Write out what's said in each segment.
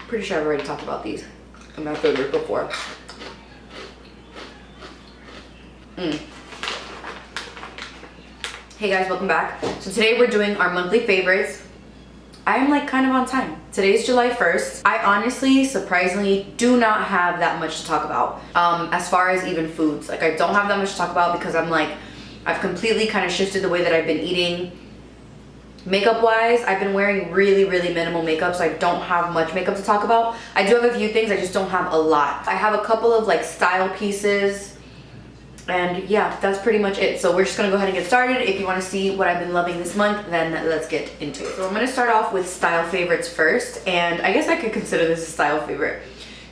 Pretty sure I've already talked about these in my favorite before. Hey guys, welcome back. So today we're doing our monthly favorites. I am like kind of on time. Today's July 1st. I honestly, surprisingly, do not have that much to talk about. As far as even foods. Like I don't have that much to talk about because I'm like, I've completely kind of shifted the way that I've been eating. Makeup wise, I've been wearing really minimal makeup, so I don't have much makeup to talk about. I do have a few things, I just don't have a lot. I have a couple of like style pieces. And yeah, that's pretty much it. So we're just gonna go ahead and get started. If you wanna see what I've been loving this month, then let's get into it. So I'm gonna start off with style favorites first. And I guess I could consider this a style favorite.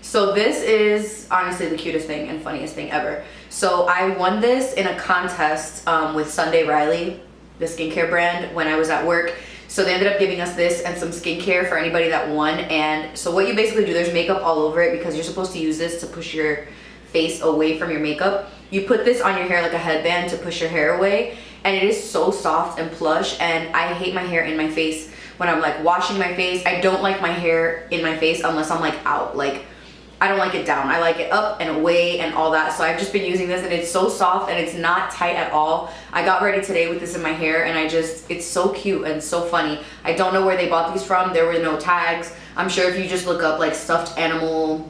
So this is honestly the cutest thing and funniest thing ever. So I won this in a contest with Sunday Riley, the skincare brand, when I was at work. So they ended up giving us this and some skincare for anybody that won. And so what you basically do, there's makeup all over it because you're supposed to use this to push your face away from your makeup. You put this on your hair like a headband to push your hair away, and it is so soft and plush. And I hate my hair in my face when I'm like washing my face. I don't like my hair in my face unless I'm like out. Like I don't like it down. I like it up and away and all that. So I've just been using this and it's so soft and it's not tight at all. I got ready today with this in my hair and it's so cute and so funny. I don't know where they bought these from. There were no tags. I'm sure if you just look up like stuffed animal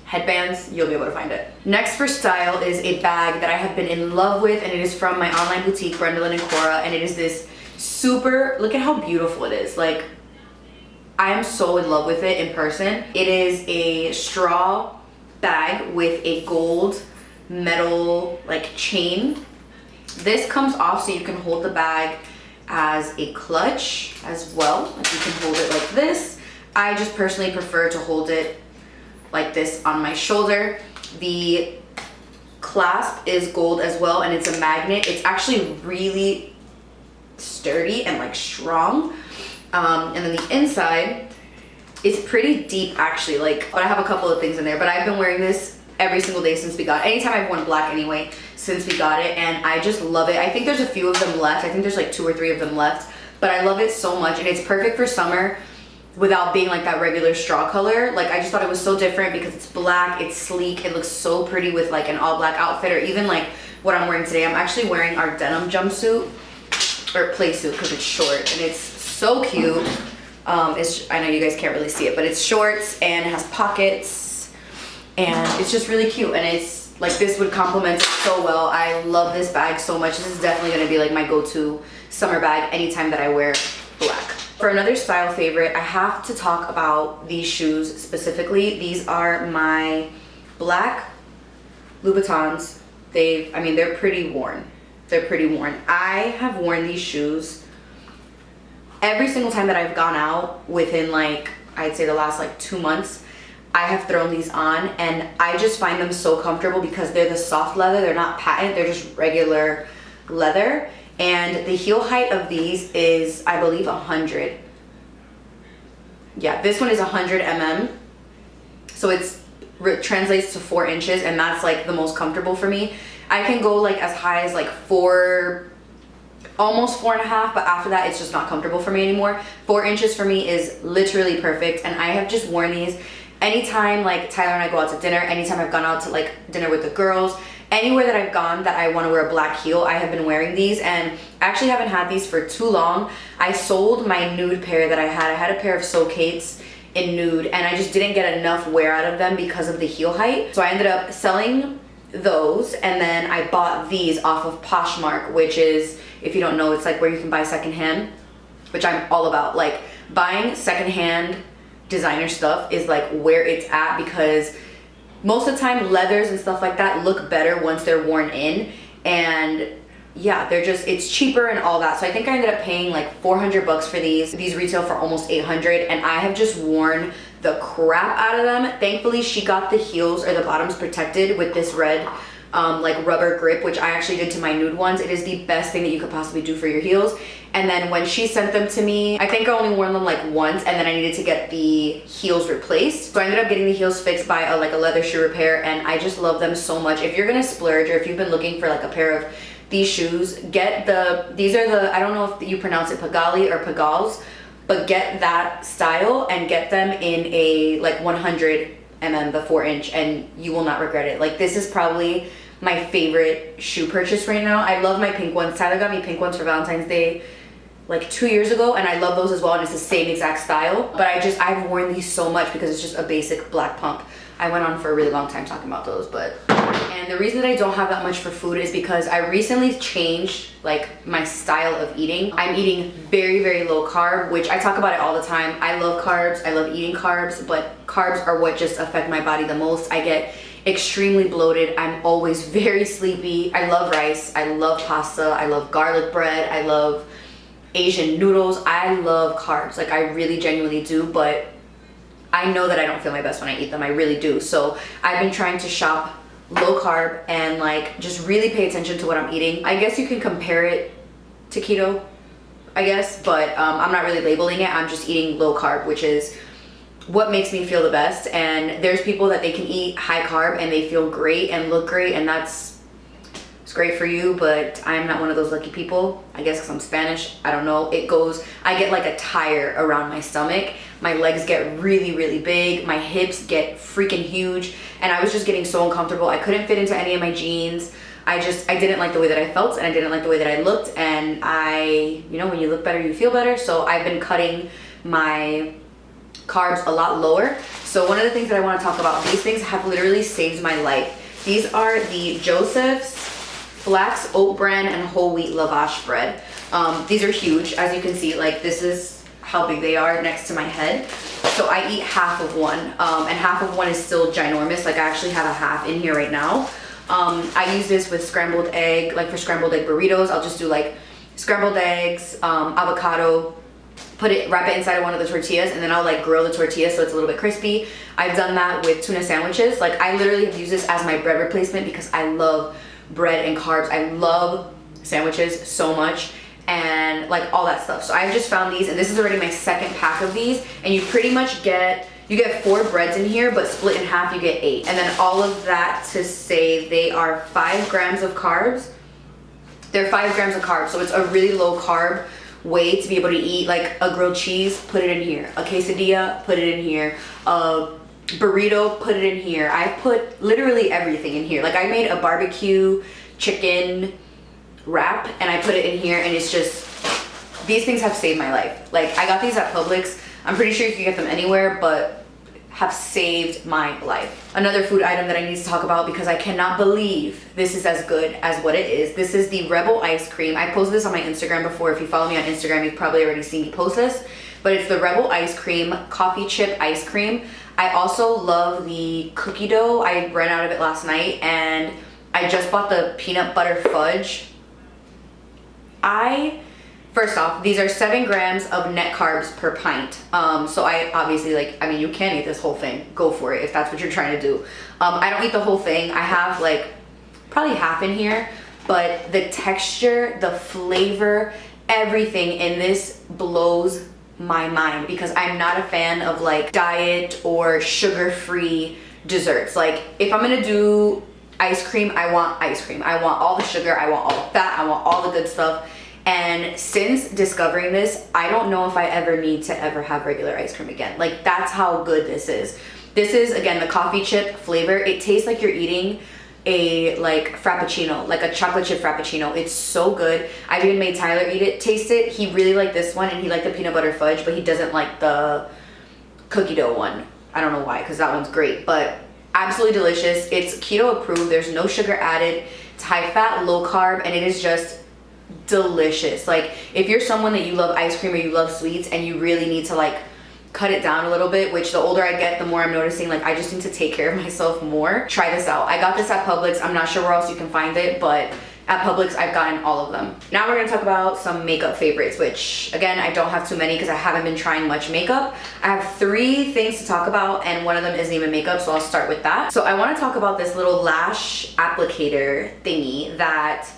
headbands, you'll be able to find it. Next for style is a bag that I have been in love with, and it is from my online boutique, Brendelin and Cora, and it is this super, look at how beautiful it is. Like, I am so in love with it in person. It is a straw bag with a gold metal like chain. This comes off so you can hold the bag as a clutch as well. Like you can hold it like this. I just personally prefer to hold it like this on my shoulder. The clasp is gold as well, and it's a magnet. It's actually really sturdy and like strong. And then the inside is pretty deep actually, like, but I have a couple of things in there, but I've been wearing this every single day since we got it. Anytime I've worn black anyway since we got it, and I just love it. I think there's a few of them left. I think there's like 2 or 3 of them left, but I love it so much, and it's perfect for summer without being like that regular straw color. Like I just thought it was so different because it's black, it's sleek, it looks so pretty with like an all black outfit, or even like what I'm wearing today. I'm actually wearing our denim jumpsuit or play suit because it's short and it's so cute. I know you guys can't really see it, but it's shorts and it has pockets and it's just really cute, and it's like this would complement it so well. I love this bag so much. This is definitely going to be like my go-to summer bag anytime that I wear black. For another style favorite, I have to talk about these shoes specifically. These are my black Louboutins. They're pretty worn. They're pretty worn. I have worn these shoes every single time that I've gone out within like, I'd say the last like 2 months. I have thrown these on and I just find them so comfortable because they're the soft leather. They're not patent, they're just regular leather. And the heel height of these is, I believe, 100. Yeah, this one is 100 mm. So it translates to 4 inches, and that's like the most comfortable for me. I can go like as high as like 4, almost 4.5, but after that it's just not comfortable for me anymore. 4 inches for me is literally perfect, and I have just worn these anytime like Tyler and I go out to dinner, anytime I've gone out to like dinner with the girls. Anywhere that I've gone that I want to wear a black heel, I have been wearing these, and I actually haven't had these for too long. I sold my nude pair that I had. I had a pair of So-Kates in nude, and I just didn't get enough wear out of them because of the heel height. So I ended up selling those, and then I bought these off of Poshmark, which is, if you don't know, it's like where you can buy secondhand, which I'm all about. Like buying secondhand designer stuff is like where it's at, because most of the time leathers and stuff like that look better once they're worn in, and yeah, it's cheaper and all that. So I think I ended up paying like 400 bucks for these. These retail for almost 800, and I have just worn the crap out of them. Thankfully she got the heels or the bottoms protected with this red like rubber grip, which I actually did to my nude ones. It is the best thing that you could possibly do for your heels. And then when she sent them to me, I think I only wore them like once, and then I needed to get the heels replaced. So I ended up getting the heels fixed by a leather shoe repair, and I just love them so much. If you're gonna splurge, or if you've been looking for like a pair of these shoes, get these are the, I don't know if you pronounce it Pagali or Pagals. but get that style and get them in a like 100 mm, the 4-inch, and you will not regret it. Like, this is probably my favorite shoe purchase right now. I love my pink ones. Tyler got me pink ones for Valentine's Day like 2 years ago, and I love those as well, and it's the same exact style. But I've worn these so much because it's just a basic black pump. I went on for a really long time talking about those, and the reason that I don't have that much for food is because I recently changed like my style of eating. I'm eating very, very low carb, which I talk about it all the time. I love carbs, I love eating carbs, but carbs are what just affect my body the most. I get extremely bloated. I'm always very sleepy. I love rice, I love pasta, I love garlic bread, I love Asian noodles. I love carbs, like I really genuinely do, but I know that I don't feel my best when I eat them. I really do. So I've been trying to shop low carb and like just really pay attention to what I'm eating. I guess you can compare it to keto, I guess, but I'm not really labeling it. I'm just eating low carb, which is what makes me feel the best. And there's people that they can eat high carb and they feel great and look great, and it's great for you, but I'm not one of those lucky people. I guess because I'm Spanish, I don't know. I get like a tire around my stomach. My legs get really, really big. My hips get freaking huge. And I was just getting so uncomfortable. I couldn't fit into any of my jeans. I didn't like the way that I felt, and I didn't like the way that I looked. And when you look better, you feel better. So I've been cutting my carbs a lot lower. So one of the things that I want to talk about, these things have literally saved my life. These are the Joseph's Flax Oat Bran and Whole Wheat Lavash bread. These are huge. As you can see, like this is how big they are next to my head. So I eat half of one, and half of one is still ginormous. Like I actually have a half in here right now. I use this with scrambled egg, like for scrambled egg burritos. I'll just do like scrambled eggs, avocado, wrap it inside of one of the tortillas, and then I'll like grill the tortilla so it's a little bit crispy. I've done that with tuna sandwiches. Like I literally have used this as my bread replacement because I love bread and carbs. I love sandwiches so much and like all that stuff. So I've just found these, and this is already my second pack of these, and you pretty much get 4 breads in here, but split in half you get 8. And then all of that to say they are 5 grams of carbs. They're 5 grams of carbs, so it's a really low carb way to be able to eat. Like a grilled cheese, put it in here. A quesadilla, put it in here. A burrito, put it in here. I put literally everything in here. Like I made a barbecue chicken wrap and I put it in here, and it's just, these things have saved my life. Like I got these at Publix. I'm pretty sure you can get them anywhere, but have saved my life. Another food item that I need to talk about because I cannot believe this is as good as what it is. This is the Revel Icecream. I posted this on my Instagram before. If you follow me on Instagram, you've probably already seen me post this, but it's the Revel Icecream coffee chip ice cream. I also love the cookie dough. I ran out of it last night, and I just bought the peanut butter fudge. First off, these are 7 grams of net carbs per pint. So I obviously you can eat this whole thing. Go for it if that's what you're trying to do. I don't eat the whole thing. I have like probably half in here, but the texture, the flavor, everything in this blows my mind because I'm not a fan of like diet or sugar-free desserts. Like if I'm gonna do ice cream, I want ice cream. I want all the sugar, I want all the fat, I want all the good stuff. And since discovering this, I don't know if I ever need to ever have regular ice cream again. Like that's how good this is. This is, again, the coffee chip flavor. It tastes like you're eating a like frappuccino, like a chocolate chip frappuccino. It's so good. I've even made Tyler taste it. He really liked this one, and he liked the peanut butter fudge, but he doesn't like the cookie dough one. I don't know why, because that one's great, but absolutely delicious. It's keto approved. There's no sugar added. It's high fat, low carb, and it is just delicious. Like if you're someone that you love ice cream or you love sweets and you really need to like cut it down a little bit, which the older I get, the more I'm noticing like I just need to take care of myself more, try this out. I got this at Publix. I'm not sure where else you can find it, but at Publix I've gotten all of them. Now we're gonna talk about some makeup favorites, which again, I don't have too many because I haven't been trying much makeup. I have 3 things to talk about, and one of them isn't even makeup, so I'll start with that. So I want to talk about this little lash applicator thingy that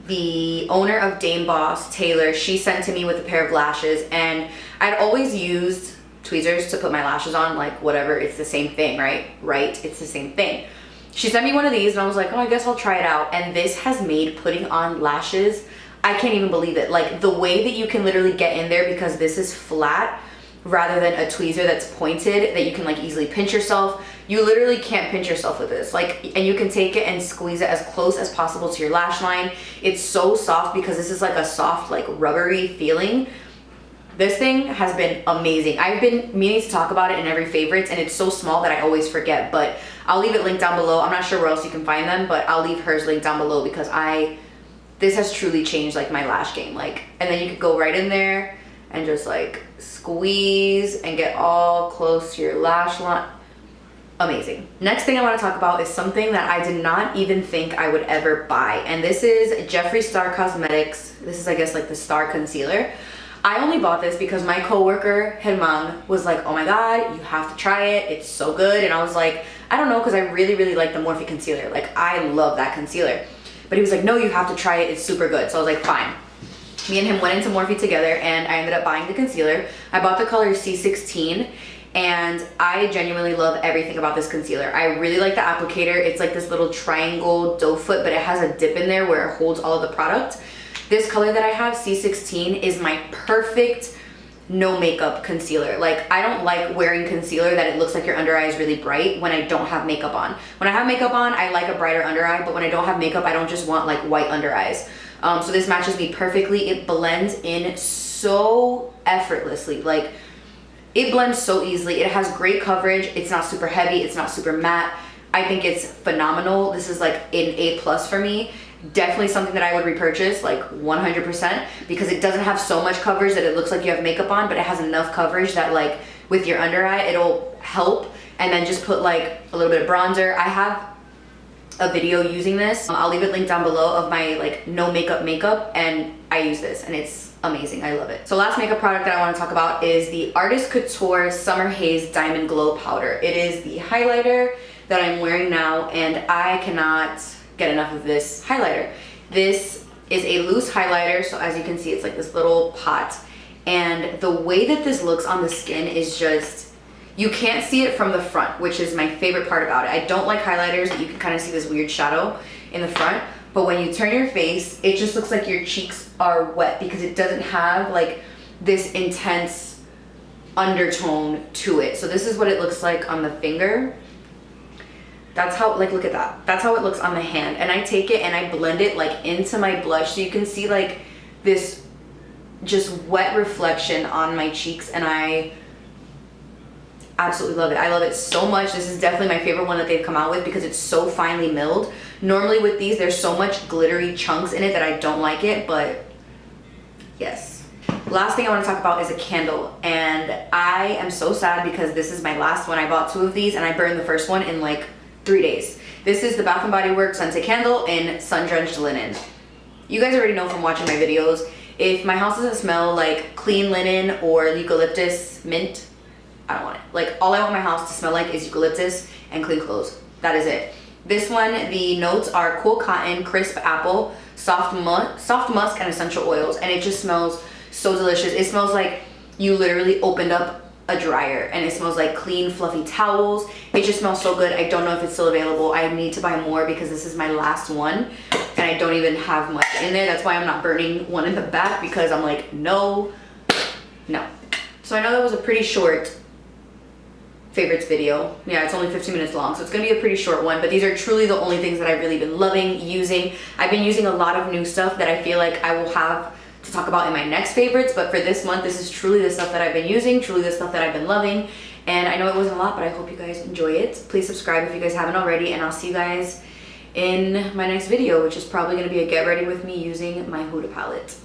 the owner of Dame Boss, Taylor, she sent to me with a pair of lashes, and I'd always used tweezers to put my lashes on, like whatever, it's the same thing, right? It's the same thing. She sent me one of these and I was like, oh, I guess I'll try it out. And this has made putting on lashes I can't even believe it. Like the way that you can literally get in there, because this is flat rather than a tweezer that's pointed that you can like easily pinch yourself. You literally can't pinch yourself with this. Like, and you can take it and squeeze it as close as possible to your lash line. It's so soft because this is like a soft, like rubbery feeling. This thing has been amazing. I've been meaning to talk about it in every favorites, and it's so small that I always forget, but I'll leave it linked down below. I'm not sure where else you can find them, but I'll leave hers linked down below because this has truly changed like my lash game. Like, and then you could go right in there and just like squeeze and get all close to your lash line. Amazing. Next thing I want to talk about is something that I did not even think I would ever buy, and this is Jefree Star Cosmetics. This is, I guess, like the Star Concealer. I only bought this because my coworker Headband was like, oh my god, you have to try it, it's so good. And I was like, I don't know, because I really like the Morphe concealer. Like, I love that concealer. But he was like, no, you have to try it, it's super good. So I was like, fine. Me and him went into Morphe together, and I ended up buying the concealer. I bought the color C16, and I genuinely love everything about this concealer. I really like the applicator. It's like this little triangle doe foot, but it has a dip in there where it holds all of the product. This color that I have, C16, is my perfect no makeup concealer. Like, I don't like wearing concealer that it looks like your under eye is really bright when I don't have makeup on. When I have makeup on, I like a brighter under eye, but when I don't have makeup, I don't just want like white under eyes. So this matches me perfectly. It blends in so effortlessly. Like, it blends so easily. It has great coverage. It's not super heavy. It's not super matte. I think it's phenomenal. This is like an A+ for me. Definitely something that I would repurchase, like 100%, because it doesn't have so much coverage that it looks like you have makeup on, but it has enough coverage that like with your under eye, it'll help. And then just put like a little bit of bronzer. I have a video using this. I'll leave it linked down below of my like no makeup, and I use this and it's amazing. I love it. So last makeup product that I want to talk about is the Artist Couture Summer Haze Diamond Glow Powder. It is the highlighter that I'm wearing now, and I cannot get enough of this highlighter. This is a loose highlighter, so as you can see, it's like this little pot, and the way that this looks on the skin is just, you can't see it from the front, which is my favorite part about it. I don't like highlighters that you can kind of see this weird shadow in the front, but when you turn your face, it just looks like your cheeks are wet because it doesn't have like this intense undertone to it. So this is what it looks like on the finger. That's how, like, look at that. That's how it looks on the hand. And I take it and I blend it like into my blush, so you can see like this just wet reflection on my cheeks, and I absolutely love it. I love it so much. This is definitely my favorite one that they've come out with because it's so finely milled. Normally with these, there's so much glittery chunks in it that I don't like it, but yes. Last thing I want to talk about is a candle, and I am so sad because this is my last one. I bought 2 of these and I burned the first one in like 3 days. This is the Bath & Body Works Scented Candle in Sun Drenched Linen. You guys already know from watching my videos, if my house doesn't smell like clean linen or eucalyptus mint, I don't want it. Like, all I want my house to smell like is eucalyptus and clean clothes. That is it. This one, the notes are cool cotton, crisp apple, soft musk, and essential oils, and it just smells so delicious. It smells like you literally opened up a dryer, and it smells like clean fluffy towels. It just smells so good. I don't know if it's still available. I need to buy more because this is my last one, and I don't even have much in there. That's why I'm not burning one in the back, because I'm like, no. So I know that was a pretty short favorites video. Yeah, it's only 15 minutes long, so it's gonna be a pretty short one, but these are truly the only things that I've really been loving using. I've been using a lot of new stuff that I feel like I will have to talk about in my next favorites, but for this month, this is truly the stuff that I've been using, truly the stuff that I've been loving. And I know it wasn't a lot, but I hope you guys enjoy it. Please subscribe if you guys haven't already, and I'll see you guys in my next video, which is probably going to be a get ready with me using my Huda palette.